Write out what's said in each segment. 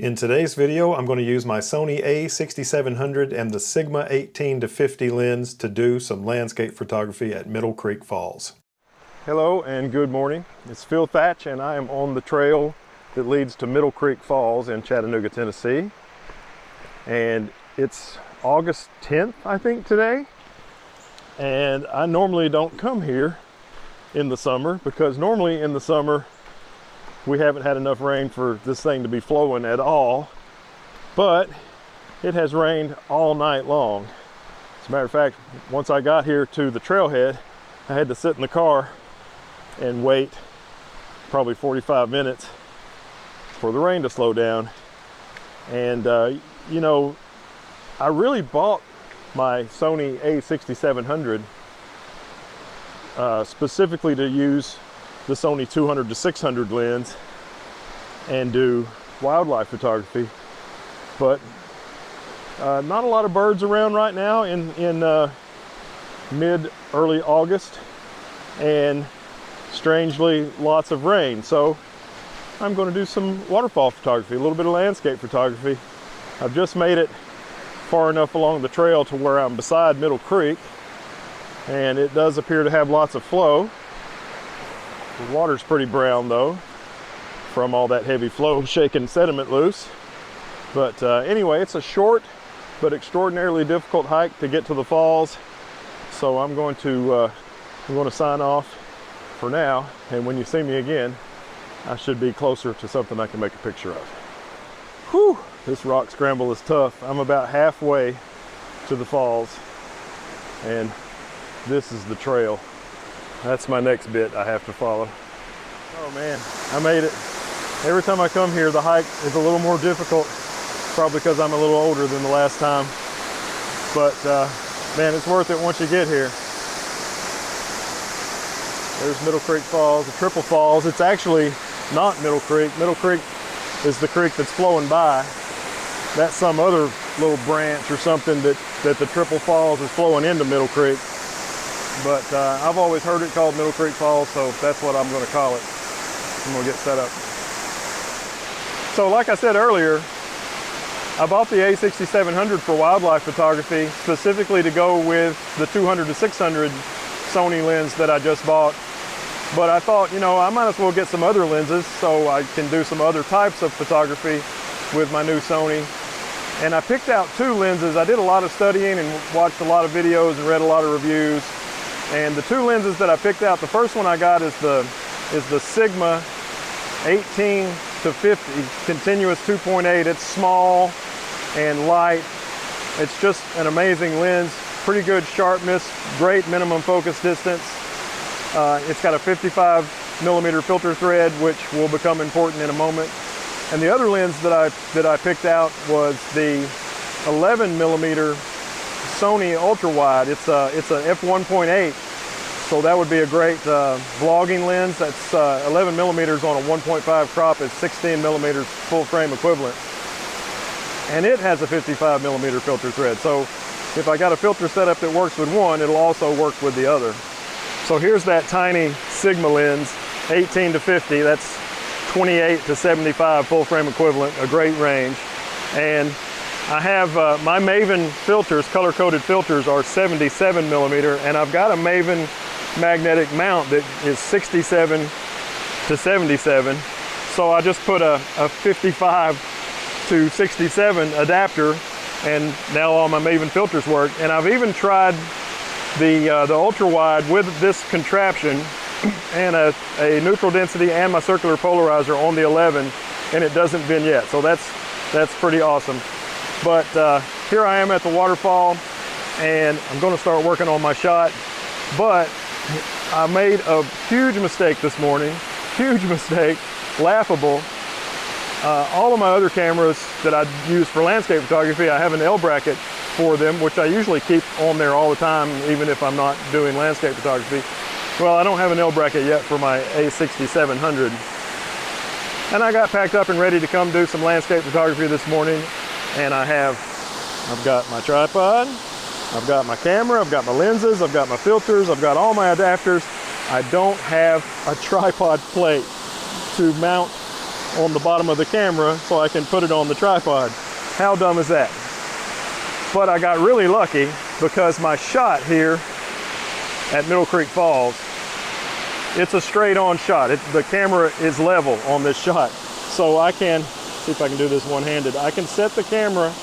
In today's video, I'm going to use my Sony a6700 and the Sigma 18-50 lens to do some landscape photography at Middle Creek Falls. Hello and good morning. It's Phil Thatch and I am on the trail that leads to Middle Creek Falls in Chattanooga, Tennessee. And it's August 10th, I think, today. And I normally don't come here in the summer because normally in the summer we haven't had enough rain for this thing to be flowing at all, but it has rained all night long. As a matter of fact, once I got here to the trailhead, I had to sit in the car and wait probably 45 minutes for the rain to slow down. And you know, I really bought my Sony a6700 specifically to use the Sony 200-600 lens and do wildlife photography, but not a lot of birds around right now in mid-early August, and strangely lots of rain. So I'm going to do some waterfall photography, a little bit of landscape photography. I've just made it far enough along the trail to where I'm beside Middle Creek, and it does appear to have lots of flow. The water's pretty brown though, from all that heavy flow shaking sediment loose. But anyway, it's a short but extraordinarily difficult hike to get to the falls. So I'm going to sign off for now. And when you see me again, I should be closer to something I can make a picture of. Whew, this rock scramble is tough. I'm about halfway to the falls, and this is the trail. That's my next bit I have to follow. Oh man, I made it. Every time I come here, the hike is a little more difficult, probably because I'm a little older than the last time. But man, it's worth it once you get here. There's Middle Creek Falls, the Triple Falls. It's actually not Middle Creek. Middle Creek is the creek that's flowing by. That's some other little branch or something that the Triple Falls is flowing into Middle Creek. But I've always heard it called Middle Creek Falls, so that's what I'm going to call it. I'm going to get set up. So like I said earlier, I bought the a6700 for wildlife photography, specifically to go with the 200-600 Sony lens that I just bought. But I thought, you know, I might as well get some other lenses so I can do some other types of photography with my new Sony. And I picked out two lenses. I did a lot of studying and watched a lot of videos and read a lot of reviews. And the two lenses that I picked out, the first one I got is the Sigma 18-50 continuous 2.8. It's small and light. It's just an amazing lens. Pretty good sharpness, great minimum focus distance. It's got a 55mm filter thread, which will become important in a moment. And the other lens that I picked out was the 11mm Sony ultra wide. It's a f1.8, so that would be a great vlogging lens. That's 11mm on a 1.5 crop is 16mm full frame equivalent, and it has a 55mm filter thread. So if I got a filter setup that works with one, it'll also work with the other. So here's that tiny Sigma lens, 18-50. That's 28-75 full frame equivalent, a great range. And I have my Maven filters, color-coded filters, are 77mm, and I've got a Maven magnetic mount that is 67-77. So I just put a 55-67 adapter, and now all my Maven filters work. And I've even tried the ultra wide with this contraption and a neutral density and my circular polarizer on the 11, and it doesn't vignette. So that's pretty awesome. But here I am at the waterfall, and I'm going to start working on my shot. But I made a huge mistake this morning. Huge mistake, laughable. All of my other cameras that I use for landscape photography, I have an L bracket for them, which I usually keep on there all the time, even if I'm not doing landscape photography. Well, I don't have an L bracket yet for my a6700. And I got packed up and ready to come do some landscape photography this morning. And I've got my tripod, I've got my camera, I've got my lenses, I've got my filters, I've got all my adapters. I don't have a tripod plate to mount on the bottom of the camera so I can put it on the tripod. How dumb is that? But I got really lucky because my shot here at Middle Creek Falls, it's a straight on shot. The camera is level on this shot. So I can, see if I can do this one-handed. I can set the camera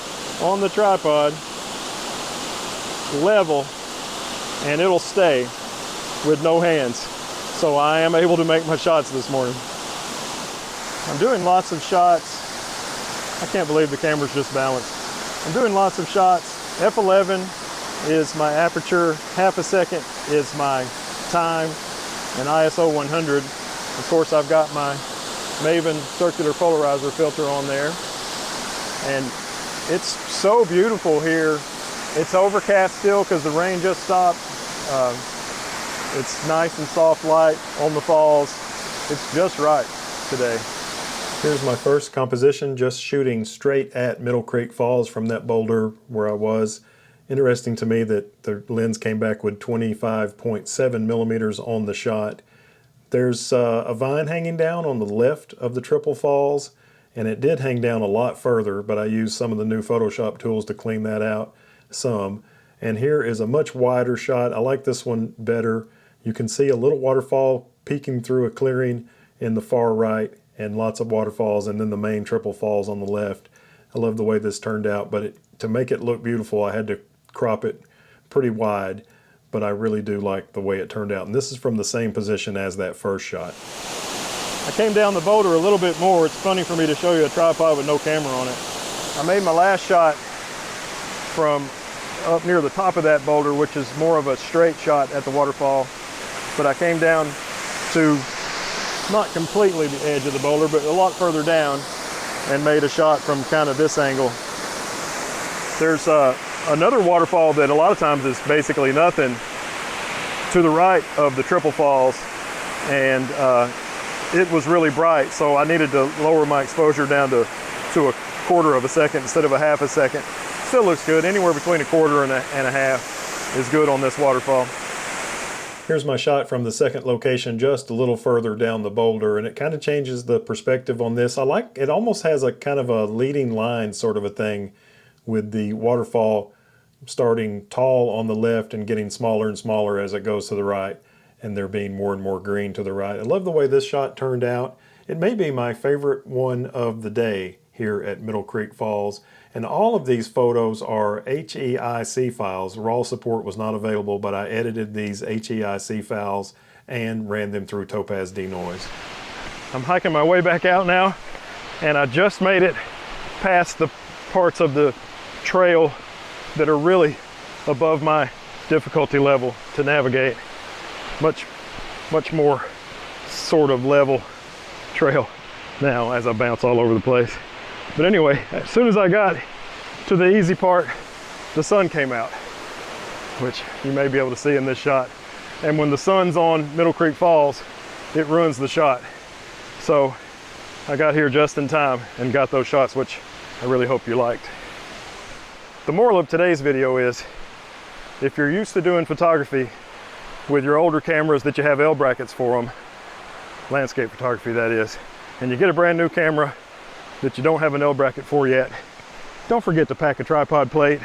on the tripod level and it'll stay with no hands. So I am able to make my shots this morning. I'm doing lots of shots. I can't believe the camera's just balanced. I'm doing lots of shots. F11 is my aperture, half a second is my time, and ISO 100. Of course, I've got my Maven circular polarizer filter on there. And it's so beautiful here. It's overcast still because the rain just stopped. It's nice and soft light on the falls. It's just right today. Here's my first composition, just shooting straight at Middle Creek Falls from that boulder where I was. Interesting to me that the lens came back with 25.7 millimeters on the shot. There's a vine hanging down on the left of the triple falls, and it did hang down a lot further, but I used some of the new Photoshop tools to clean that out some. And here is a much wider shot. I like this one better. You can see a little waterfall peeking through a clearing in the far right, and lots of waterfalls, and then the main triple falls on the left. I love the way this turned out, but to make it look beautiful, I had to crop it pretty wide, but I really do like the way it turned out. And this is from the same position as that first shot. I came down the boulder a little bit more. It's funny for me to show you a tripod with no camera on it. I made my last shot from up near the top of that boulder, which is more of a straight shot at the waterfall, but I came down to not completely the edge of the boulder, but a lot further down, and made a shot from kind of this angle. There's another waterfall that a lot of times is basically nothing to the right of the triple falls, and it was really bright, so I needed to lower my exposure down to a quarter of a second instead of a half a second. Still looks good. Anywhere between a quarter and a half is good on this waterfall. Here's my shot from the second location, just a little further down the boulder, and it kind of changes the perspective on this. I like, it almost has a kind of a leading line sort of a thing, with the waterfall starting tall on the left and getting smaller and smaller as it goes to the right, and there being more and more green to the right. I love the way this shot turned out. It may be my favorite one of the day here at Middle Creek Falls. And all of these photos are HEIC files. RAW support was not available, but I edited these HEIC files and ran them through Topaz Denoise. I'm hiking my way back out now, and I just made it past the parts of the trail that are really above my difficulty level to navigate. Much more sort of level trail now as I bounce all over the place. But anyway, as soon as I got to the easy part, the sun came out, which you may be able to see in this shot. And when the sun's on Middle Creek Falls, it ruins the shot. So I got here just in time and got those shots, which I really hope you liked. The moral of today's video is, if you're used to doing photography with your older cameras that you have L brackets for them, landscape photography that is, and you get a brand new camera that you don't have an L bracket for yet, don't forget to pack a tripod plate.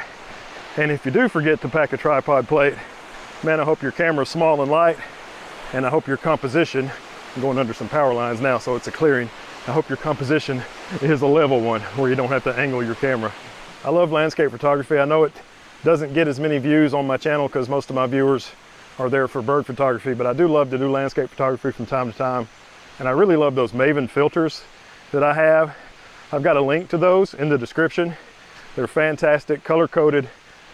And if you do forget to pack a tripod plate, man, I hope your camera's small and light, and I hope your composition, I'm going under some power lines now so it's a clearing, I hope your composition is a level one where you don't have to angle your camera. I love landscape photography. I know it doesn't get as many views on my channel because most of my viewers are there for bird photography, but I do love to do landscape photography from time to time. And I really love those Maven filters that I have. I've got a link to those in the description. They're fantastic, color-coded,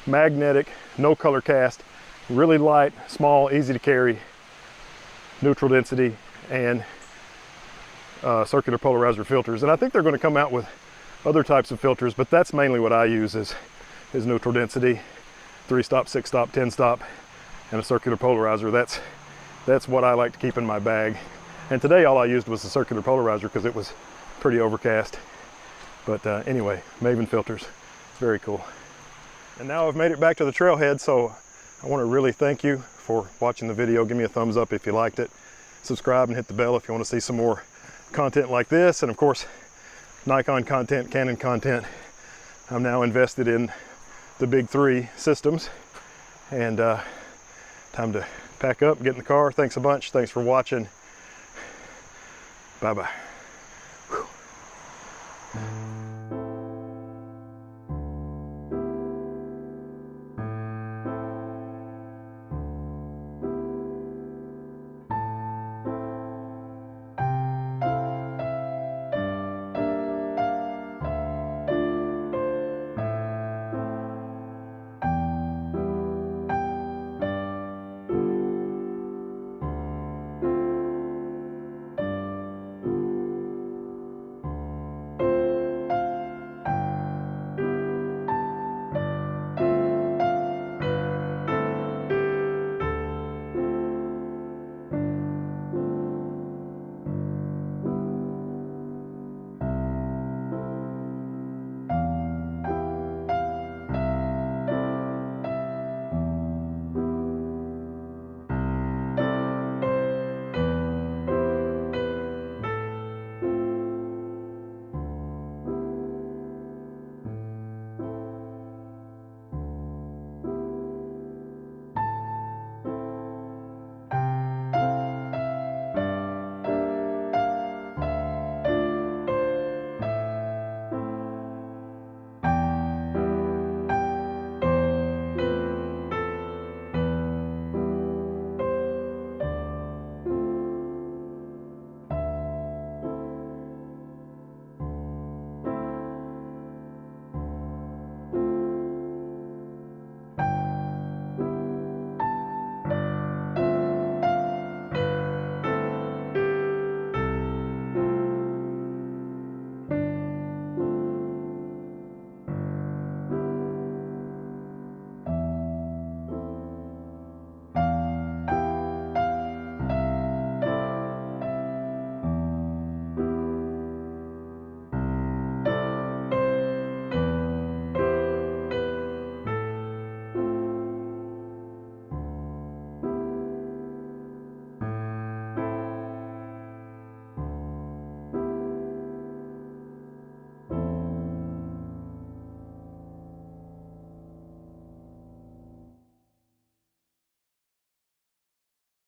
magnetic, no color cast, really light, small, easy to carry, neutral density, and circular polarizer filters. And I think they're going to come out with other types of filters, but that's mainly what I use is neutral density, 3-stop, 6-stop, 10-stop, and a circular polarizer. That's what I like to keep in my bag. And today all I used was the circular polarizer because it was pretty overcast. But anyway, Maven filters, very cool. And now I've made it back to the trailhead, so I want to really thank you for watching the video. Give me a thumbs up if you liked it. Subscribe and hit the bell if you want to see some more content like this, and of course Nikon content, Canon content. I'm now invested in the big three systems, and time to pack up, get in the car. Thanks a bunch. Thanks for watching. Bye-bye.